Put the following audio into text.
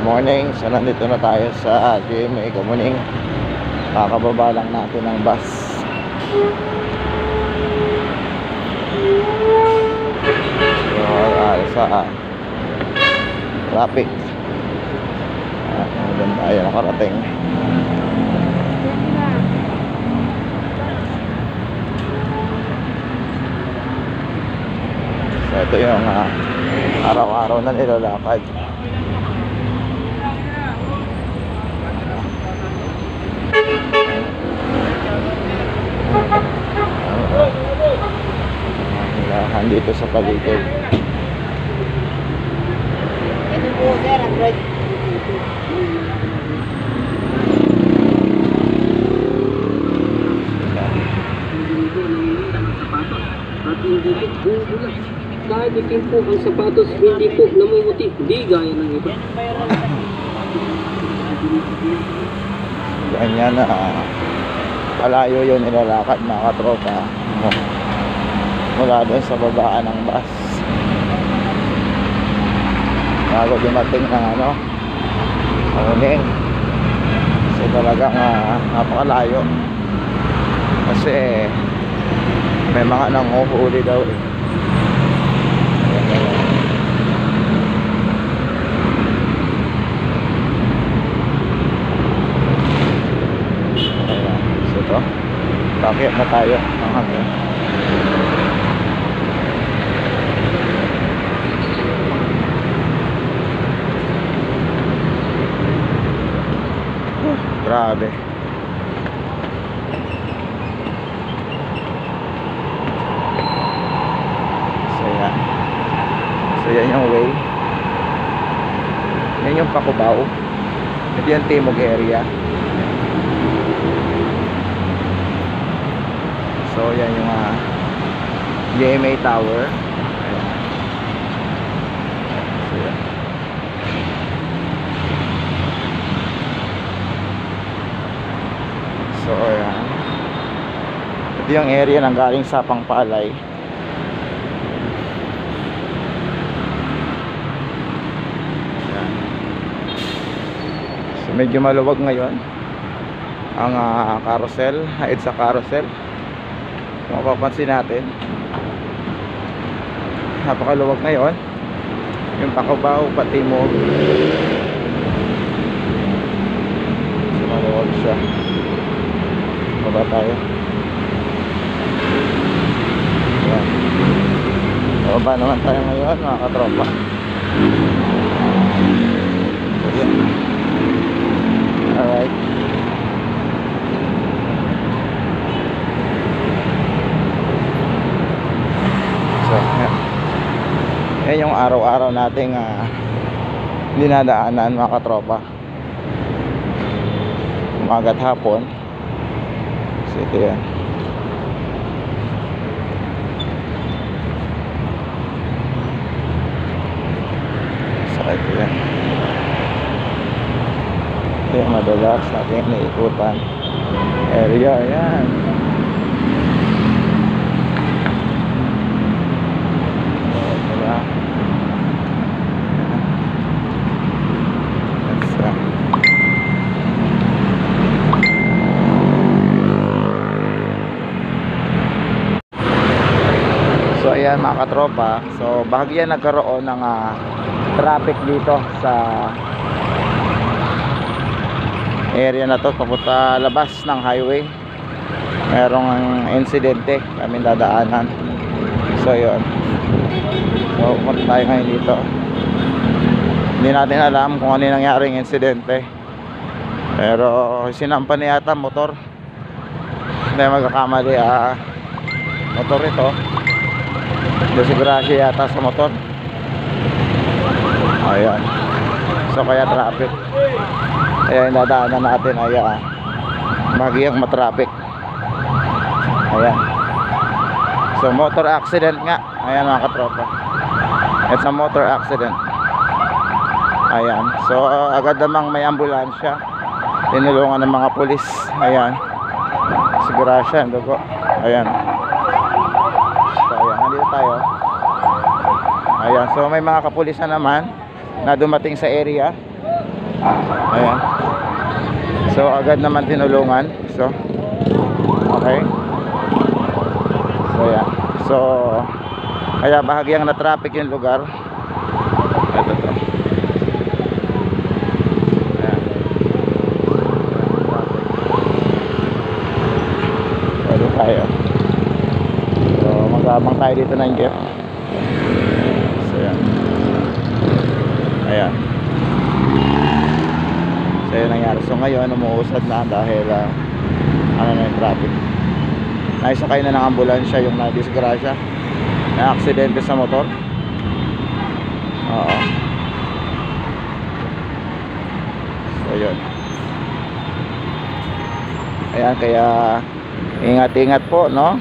Morning, so nandito na tayo sa GMA Kamuning. Kakababa lang natin ng bus. So, sa traffic. Doon tayo nakarating. So ito yung araw-araw na nilalakad. Dito sa paligid. Ito po sir, Android. At hindi po bubulas. Kahit itim po ang sapatos, hindi po namumuti. Hindi gaya ng iba. Ganyan na palayo yun nilalakad mga katropa mula doon sa babaan ng bus bago dumating ng Kamuning. So talagang napakalayo kasi may mga nanguhuli daw eh. Ayan. So ito bakit na tayo ng hangin. Grabe. So yan yung way. Yan yung Pacubao. Ito yung Timog area. So yan yung GMA Tower. Ayan. So yan. So ayan. Ito yung area ng galing sa Pangpalay. Ayan. So medyo maluwag ngayon ang carousel, hait sa carousel. Kung mapapansin natin, napakaluwag ngayon yung Pacubao pati mo. So maluwag siya. Baba tayo. Ayan. Baba naman tayo ngayon mga katropa. Ayan. Alright. So yan yung araw-araw nating dinadaanan mga katropa. Umaga't hapon. Ito yan. So ito yan. Ito yung madalas natin naikutan area yan. Diba? So ayan mga katropa, so bahagyan nagkaroon ng traffic dito sa area na to papunta labas ng highway. Merong insidente kami dadaanan. So yun, so pumunta tayo ngayon dito. Hindi natin alam kung ano yung nangyaring insidente, pero sinampan niya yata motor. Hindi magkakamali, motor ito. Disgrasya yata sa motor. Ayan. So kaya traffic. Ayan, dadaanan natin ay magiging matraffic. Ayan. So motor accident nga. Ayan mga katropa. It's a motor accident. Ayan. So agad namang may ambulansya. Tinulungan ng mga pulis. Ayan. Disgrasya, dugo. Ayan. Nandito tayo. Ayan, so may mga kapulisan naman na dumating sa area. Ayan. So agad naman tinulungan. So okay. So yan. So kaya bahagyang na traffic yung lugar. Ito to. Ayan. Pwede tayo. So mag-abang tayo dito ng jeep. So yan. Ayan. So yun nangyari. So ngayon umuusad na dahil ano na yung traffic. Naisakay na ng ambulansya yung na-disgrasya, na aksidente sa motor. Oo. So yun. Ayan, kaya ingat-ingat po, no?